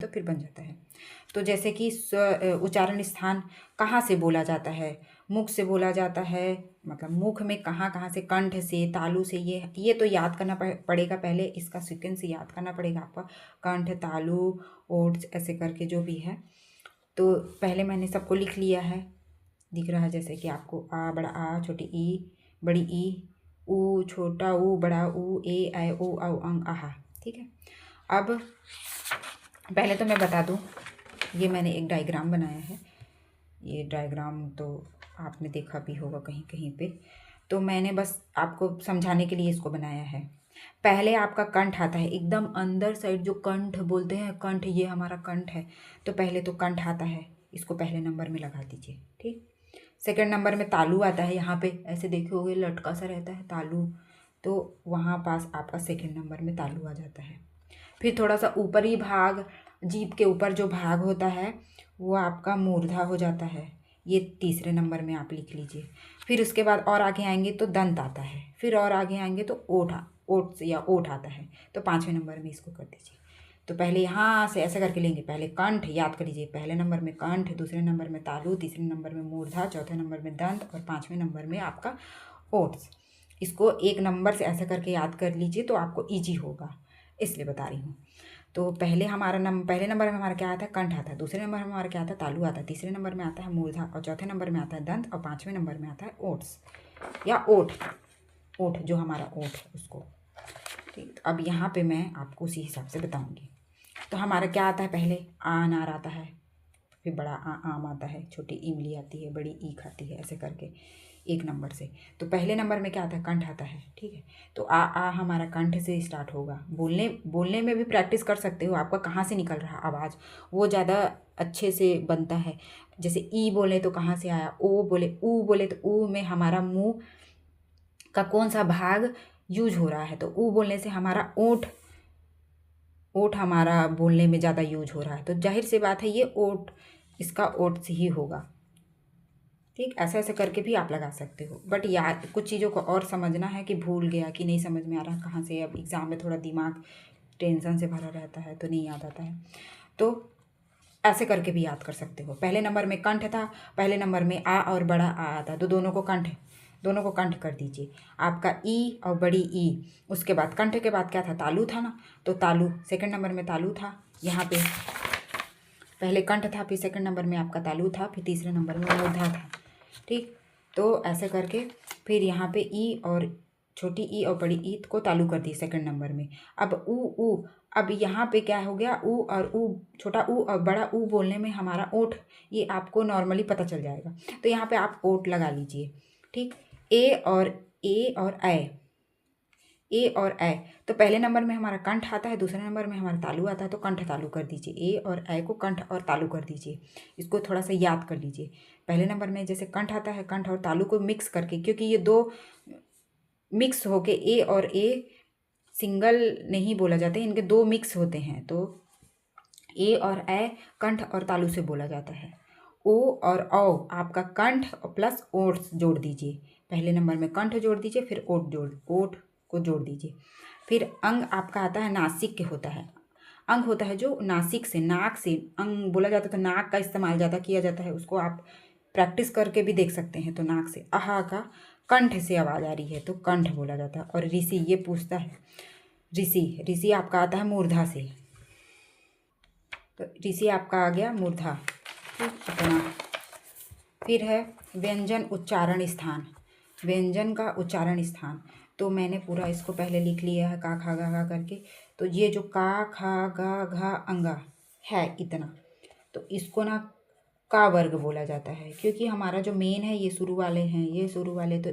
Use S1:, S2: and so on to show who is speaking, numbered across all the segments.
S1: तो फिर बन जाता है। तो जैसे कि उच्चारण स्थान कहाँ से बोला जाता है, मुख से बोला जाता है, मतलब मुख में कहाँ कहाँ से, कंठ से, तालु से, ये तो याद करना पड़ेगा, पहले इसका सीक्वेंस याद करना पड़ेगा आपका, कंठ, तालु, ओट्स, ऐसे करके जो भी है। तो पहले मैंने सबको लिख लिया है, दिख रहा है जैसे कि आपको, आ बड़ा आ, छोटी ई, बड़ी ई, ऊ छोटा ऊ, बड़ा ऊ, ए ऐ ओ औ अंग आहा। ठीक है, अब पहले तो मैं बता दूं, ये मैंने एक डायग्राम बनाया है। ये डायग्राम तो आपने देखा भी होगा कहीं कहीं पे, तो मैंने बस आपको समझाने के लिए इसको बनाया है। पहले आपका कंठ आता है, एकदम अंदर साइड जो कंठ बोलते हैं, कंठ, ये हमारा कंठ है, तो पहले तो कंठ आता है, इसको पहले नंबर में लगा दीजिए। ठीक, सेकंड नंबर में तालु आता है, यहाँ पे ऐसे देखोगे लटका सा रहता है तालु, तो वहाँ पास आपका सेकंड नंबर में तालु आ जाता है। फिर थोड़ा सा ऊपरी भाग, जीभ के ऊपर जो भाग होता है वो आपका मूर्धा हो जाता है, ये तीसरे नंबर में आप लिख लीजिए। फिर उसके बाद और आगे आएंगे तो दंत आता है, फिर और आगे आएंगे तो ओठ या ओठ आता है, तो पाँचवें नंबर में इसको कर दीजिए। तो पहले यहाँ से ऐसे करके लेंगे, पहले कंठ याद कर लीजिए, पहले नंबर में कंठ, दूसरे नंबर में तालु, तीसरे नंबर में मूर्धा, चौथे नंबर में दंत और पाँचवें नंबर में आपका ओट्स। इसको एक नंबर से ऐसे करके याद कर लीजिए तो आपको ईजी होगा, इसलिए बता रही हूँ। तो पहले पहले नंबर में हमारा क्या आता है, कंठ आता है, दूसरे नंबर में हमारा क्या आता है, तालु आता है, तीसरे नंबर में आता है मूर्धा और चौथे नंबर में आता है दंत और पाँचवें नंबर में आता है ओट्स या ओठ जो हमारा ओठ है उसको। ठीक, अब यहाँ पे मैं आपको उसी हिसाब से बताऊँगी। तो हमारा क्या आता है, पहले आ अनार आता है, फिर बड़ा आम आता है, छोटी इमली आती है, बड़ी ईख आती है, ऐसे करके एक नंबर से। तो पहले नंबर में क्या आता है, कंठ आता है। ठीक है, तो आ हमारा कंठ से स्टार्ट होगा। बोलने में भी प्रैक्टिस कर सकते हो, आपका कहाँ से निकल रहा आवाज़, वो ज़्यादा अच्छे से बनता है। जैसे ई बोले तो कहाँ से आया, ओ बोले, ऊ बोले तो ऊ में हमारा मुंह का कौन सा भाग यूज हो रहा है, तो ऊ बोलने से हमारा ओठ हमारा बोलने में ज़्यादा यूज हो रहा है, तो जाहिर सी बात है ये ओठ, इसका ओठ से ही होगा। ठीक, ऐसे ऐसे करके भी आप लगा सकते हो, बट याद कुछ चीज़ों को और समझना है कि भूल गया कि नहीं समझ में आ रहा कहाँ से, अब एग्ज़ाम में थोड़ा दिमाग टेंशन से भरा रहता है तो नहीं याद आता है, तो ऐसे करके भी याद कर सकते हो। पहले नंबर में कंठ था, पहले नंबर में आ और बड़ा आ आता, तो दोनों को कंठ कर दीजिए, आपका ई और बड़ी ई। उसके बाद कंठ के बाद क्या था, तालु था ना, तो तालु सेकंड नंबर में तालु था, यहाँ पे पहले कंठ था, फिर सेकंड नंबर में आपका तालु था, फिर तीसरे नंबर में मूर्धा था। ठीक, तो ऐसे करके फिर यहाँ पे ई और छोटी ई और बड़ी ई को तालु कर दी सेकंड नंबर में। अब ऊ, अब यहाँ पे क्या हो गया, ऊ और ऊ, छोटा ऊ और बड़ा ऊ बोलने में हमारा ओठ, ये आपको नॉर्मली पता चल जाएगा, तो यहाँ पे आप ओठ लगा लीजिए। ठीक, ए और ऐ, तो पहले नंबर में हमारा कंठ आता है, दूसरे नंबर में हमारा तालु आता है, तो कंठ तालु कर दीजिए, ए और ऐ को कंठ और तालु कर दीजिए। इसको थोड़ा सा याद कर लीजिए, पहले नंबर में जैसे कंठ आता है, कंठ और तालु को मिक्स करके, क्योंकि ये दो मिक्स होके ए और ए सिंगल नहीं बोला जाता है, इनके दो मिक्स होते हैं, तो ए और ऐ कंठ और तालु से बोला जाता है। ओ और औ आपका कंठ प्लस ओठ जोड़ दीजिए, पहले नंबर में कंठ जोड़ दीजिए, फिर ओठ को जोड़ दीजिए। फिर अंग आपका आता है, नासिक के होता है, अंग होता है जो नासिक से, नाक से अंग बोला जाता है, तो नाक का इस्तेमाल ज़्यादा किया जाता है, उसको आप प्रैक्टिस करके भी देख सकते हैं। तो नाक से, आहा का कंठ से आवाज़ आ रही है तो कंठ बोला जाता है। और ऋषि, ये पूछता है, ऋषि आपका आता है मूर्धा से, तो ऋषि आपका आ गया मूर्धा। इतना। फिर है व्यंजन उच्चारण स्थान, व्यंजन का उच्चारण स्थान, तो मैंने पूरा इसको पहले लिख लिया है, का खा गा करके। तो ये जो का खा गा घा अंगा है इतना, तो इसको ना का वर्ग बोला जाता है, क्योंकि हमारा जो मेन है ये शुरू वाले हैं, ये शुरू वाले, तो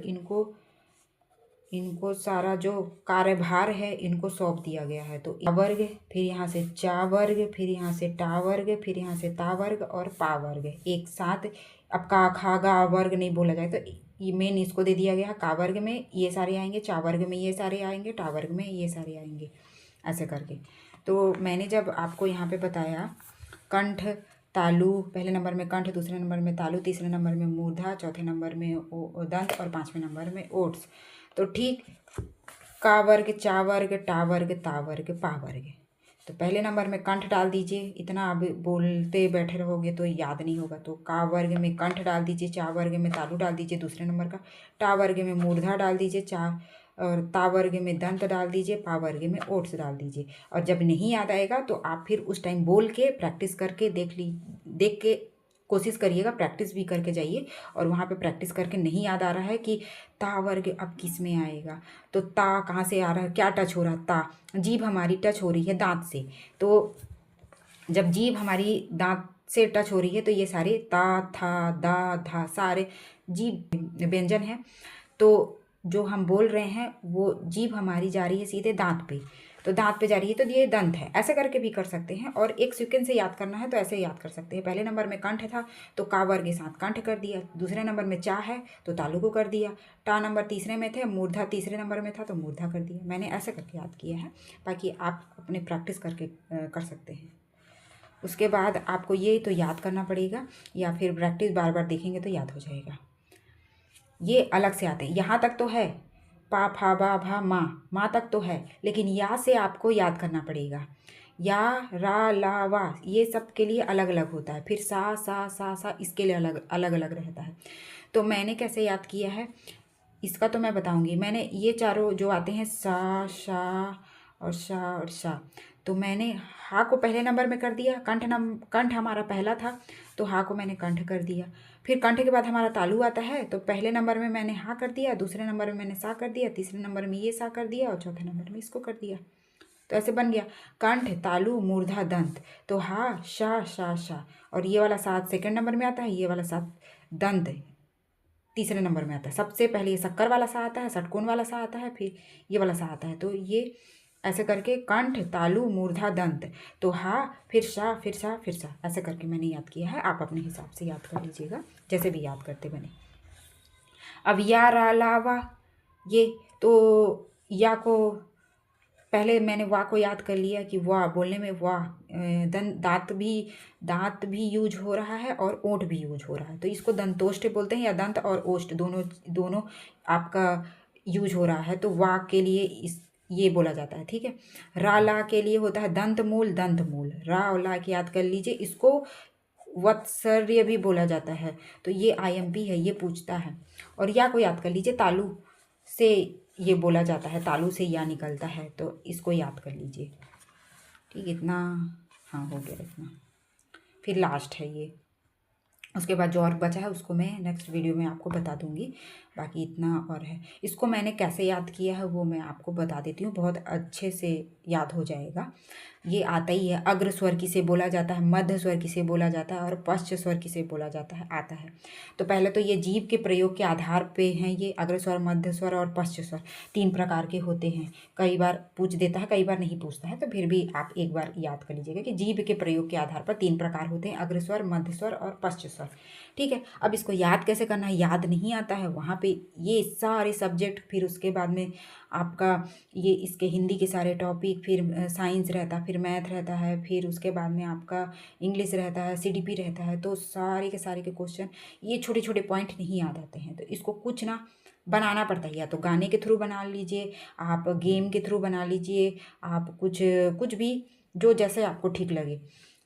S1: इनको सारा जो कार्यभार है इनको सौंप दिया गया है। तो वर्ग, फिर यहाँ से चा वर्ग, फिर यहाँ से टा वर्ग, फिर यहाँ से ता वर्ग और पा वर्ग एक साथ। अब का खा गा वर्ग नहीं बोला जाए, तो ये मेन इसको दे दिया गया है, का वर्ग में ये सारे आएंगे, चा वर्ग में ये सारे आएंगे, टा वर्ग में ये सारे आएंगे, ऐसे करके। तो मैंने जब आपको यहाँ पे बताया कंठ तालु, पहले नंबर में कंठ, दूसरे नंबर में तालु, तीसरे नंबर में मूर्धा, चौथे नंबर में दंत और पाँचवें नंबर में ओट्स, तो ठीक का वर्ग, चा वर्ग, टा वर्ग, ता वर्ग, पा वर्ग, तो पहले नंबर में कंठ डाल दीजिए। इतना अब बोलते बैठे रहोगे तो याद नहीं होगा। तो का वर्ग में कंठ डाल दीजिए, चा वर्ग में तालु डाल दीजिए दूसरे नंबर का, टा वर्ग में मूर्धा डाल दीजिए, चा और ता वर्ग में दंत डाल दीजिए, पा वर्ग में ओट्स डाल दीजिए। और जब नहीं याद आएगा तो आप फिर उस टाइम बोल के प्रैक्टिस करके देख के कोशिश करिएगा, प्रैक्टिस भी करके जाइए। और वहाँ पे प्रैक्टिस करके नहीं याद आ रहा है कि ता वर्ग अब किस में आएगा, तो ता कहाँ से आ रहा है, क्या टच हो रहा है, ता जीभ हमारी टच हो रही है दांत से। तो जब जीभ हमारी दांत से टच हो रही है तो ये सारे ता, था, दा, धा सारे जीभ व्यंजन हैं। तो जो हम बोल रहे हैं वो जीभ हमारी जा रही है सीधे दांत पे, तो दांत पे जा रही है तो ये दंत है। ऐसे करके भी कर सकते हैं। और एक सेकंड से याद करना है तो ऐसे याद कर सकते हैं। पहले नंबर में कंठ था तो का वर्ग के साथ कंठ कर दिया, दूसरे नंबर में चा है तो तालु को कर दिया, टा नंबर तीसरे में थे, मूर्धा तीसरे नंबर में था तो मूर्धा कर दिया। मैंने ऐसे करके याद किया है, बाकी आप अपने प्रैक्टिस करके कर सकते हैं। उसके बाद आपको ये तो याद करना पड़ेगा, या फिर प्रैक्टिस बार बार देखेंगे तो याद हो जाएगा। ये अलग से आते हैं। यहाँ तक तो है, पा फा बा भा माँ तक तो है, लेकिन या से आपको याद करना पड़ेगा। या रा ला वा ये सब के लिए अलग अलग होता है। फिर सा इसके लिए अलग अलग अलग रहता है। तो मैंने कैसे याद किया है इसका तो मैं बताऊंगी। मैंने ये चारों जो आते हैं सा, शा और शा और शा, तो मैंने हा को पहले नंबर में कर दिया। कंठ हमारा पहला था तो हा को मैंने कंठ कर दिया। फिर कंठ के बाद हमारा तालु आता है तो पहले नंबर में मैंने हा कर दिया, दूसरे नंबर में मैंने सा कर दिया, तीसरे नंबर में ये सा कर दिया और चौथे नंबर में इसको कर दिया। तो ऐसे बन गया कंठ तालु मूर्धा दंत। तो हा शा शा शा, और ये वाला सात सेकंड नंबर में आता है, ये वाला सात दंत तीसरे नंबर में आता है। सबसे पहले ये शक्कर वाला सा आता है, षटकोण वाला सा आता है, फिर ये वाला सा आता है। तो ये ऐसे करके कंठ तालु मूर्धा दंत, तो हा फिर शा फिर शा फिर शा, ऐसे करके मैंने याद किया है। आप अपने हिसाब से याद कर लीजिएगा जैसे भी याद करते बने। अब या रा ला वा, ये तो या को पहले मैंने वाह को याद कर लिया कि वाह बोलने में वाह दांत भी यूज हो रहा है और ओंठ भी यूज हो रहा है। तो इसको दंतोष्ठ बोलते हैं, या दंत और ओष्ठ दोनों आपका यूज हो रहा है। तो वाह के लिए ये बोला जाता है, ठीक है। रा ला के लिए होता है दंत मूल, रा और ला की याद कर लीजिए। इसको वत्सर्य भी बोला जाता है। तो ये IMP है, ये पूछता है। और या को याद कर लीजिए, तालु से ये बोला जाता है, तालु से या निकलता है, तो इसको याद कर लीजिए। ठीक, इतना हाँ हो गया इतना। फिर लास्ट है ये, उसके बाद जो और बचा है उसको मैं नेक्स्ट वीडियो में आपको बता दूंगी। बाकी इतना और है। इसको मैंने कैसे याद किया है वो मैं आपको बता देती हूँ, बहुत अच्छे से याद हो जाएगा। ये आता ही है, अग्र स्वर किसे बोला जाता है, मध्य स्वर किसे बोला जाता है और पश्च स्वर किसे बोला जाता है, आता है। तो पहले तो ये जीभ के प्रयोग के आधार पे हैं। ये अग्र स्वर, मध्य स्वर और पश्च स्वर 3 प्रकार के होते हैं। कई बार पूछ देता है, कई बार नहीं पूछता है, तो फिर भी आप एक बार याद कर लीजिएगा कि जीभ के प्रयोग के आधार पर 3 प्रकार होते हैं, अग्र स्वर, मध्य स्वर और पश्च स्वर। ठीक है। अब इसको याद कैसे करना है, याद नहीं आता है वहाँ पे ये सारे सब्जेक्ट, फिर उसके बाद में आपका ये इसके हिंदी के सारे टॉपिक, फिर साइंस रहता है, फिर मैथ रहता है, फिर उसके बाद में आपका इंग्लिश रहता है, CDP रहता है। तो सारे के क्वेश्चन, ये छोटे छोटे पॉइंट नहीं याद आते हैं, तो इसको कुछ ना बनाना पड़ता है। या तो गाने के थ्रू बना लीजिए, आप गेम के थ्रू बना लीजिए, आप कुछ भी जो जैसे आपको ठीक लगे।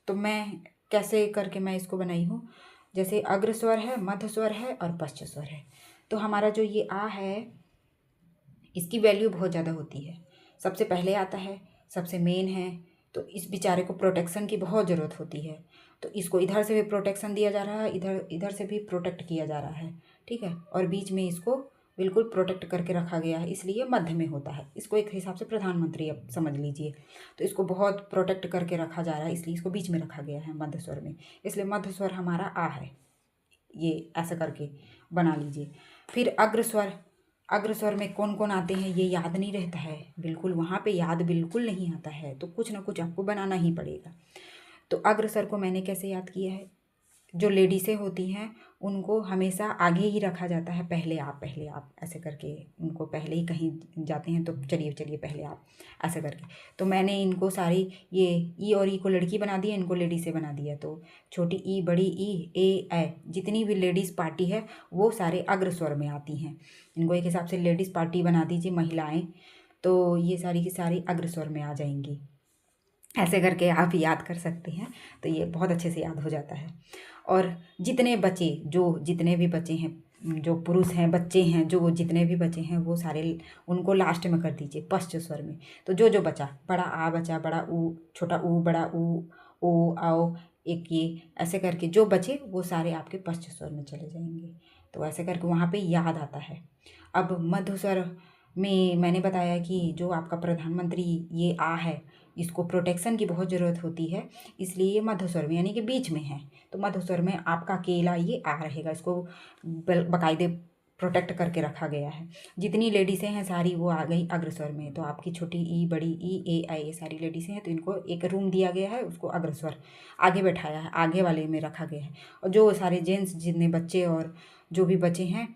S1: तो मैं कैसे करके मैं इसको बनाई हूँ, जैसे अग्र स्वर है, मध्य स्वर है और पश्च स्वर है। तो हमारा जो ये आ है इसकी वैल्यू बहुत ज़्यादा होती है, सबसे पहले आता है, सबसे मेन है। तो इस बेचारे को प्रोटेक्शन की बहुत ज़रूरत होती है। तो इसको इधर से भी प्रोटेक्शन दिया जा रहा है, इधर से भी प्रोटेक्ट किया जा रहा है, ठीक है। और बीच में इसको बिल्कुल प्रोटेक्ट करके रखा गया है, इसलिए मध्य में होता है। इसको एक हिसाब से प्रधानमंत्री अब समझ लीजिए। तो इसको बहुत प्रोटेक्ट करके रखा जा रहा है, इसलिए इसको बीच में रखा गया है मध्य स्वर में, इसलिए मध्य स्वर हमारा आ है। ये ऐसा करके बना लीजिए। फिर अग्र स्वर में कौन कौन आते हैं ये याद नहीं रहता है, बिल्कुल वहाँ पे याद बिल्कुल नहीं आता है, तो कुछ ना कुछ आपको बनाना ही पड़ेगा। तो अग्र स्वर को मैंने कैसे याद किया है, जो लेडीसें होती हैं उनको हमेशा आगे ही रखा जाता है, पहले आप ऐसे करके उनको, पहले ही कहीं जाते हैं तो चलिए पहले आप ऐसे करके। तो मैंने इनको सारी ये ई और ई को लड़की बना दिया, इनको लेडीसें बना दिया। तो छोटी ई, बड़ी ई, ए जितनी भी लेडीज़ पार्टी है वो सारे अग्र स्वर में आती हैं। इनको एक हिसाब से लेडीज़ पार्टी बना दीजिए, महिलाएँ, तो ये सारी की सारी अग्र स्वर में आ जाएंगी। ऐसे करके आप याद कर सकते हैं, तो ये बहुत अच्छे से याद हो जाता है। और जितने बचे, जो जितने भी बचे हैं, जो पुरुष हैं, बच्चे हैं, जो जितने भी बचे हैं वो सारे उनको लास्ट में कर दीजिए पश्च स्वर में। तो जो जो बचा, बड़ा आ बचा, बड़ा ऊ, छोटा ऊ, बड़ा ऊ, ओ आओ, एक ये, ऐसे करके जो बचे वो सारे आपके पश्च स्वर में चले जाएंगे। तो ऐसे करके वहाँ पे याद आता है। अब मध्य स्वर में मैंने बताया कि जो आपका प्रधानमंत्री ये आ है, इसको प्रोटेक्शन की बहुत ज़रूरत होती है, इसलिए ये मध्य स्वर में यानी कि बीच में है। तो मध्य स्वर में आपका अकेला ये आ रहेगा, इसको बाकायदे प्रोटेक्ट करके रखा गया है। जितनी लेडीसें हैं सारी वो आ गई अग्रस्वर में। तो आपकी छोटी ई, बड़ी ई, ए, आई, ये सारी लेडीसें हैं, तो इनको एक रूम दिया गया है, उसको अग्रस्वर आगे बैठाया है, आगे वाले में रखा गया है। और जो सारे जेंट्स, जितने बच्चे और जो भी बचे हैं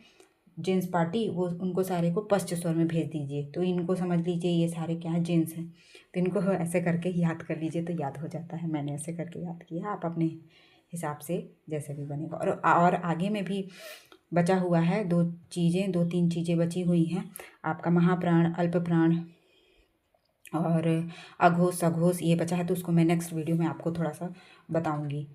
S1: जेंट्स पार्टी, वो उनको सारे को पश्च स्वर में भेज दीजिए। तो इनको समझ लीजिए ये सारे क्या हैं, जेंट्स हैं। तो इनको ऐसे करके याद कर लीजिए, तो याद हो जाता है। मैंने ऐसे करके याद किया, आप अपने हिसाब से जैसे भी बनेगा। और आगे में भी बचा हुआ है 2-3 चीज़ें बची हुई हैं। आपका महाप्राण, अल्प प्राण और अघोष, सघोष, ये बचा है। तो उसको मैं नेक्स्ट वीडियो में आपको थोड़ा सा बताऊँगी।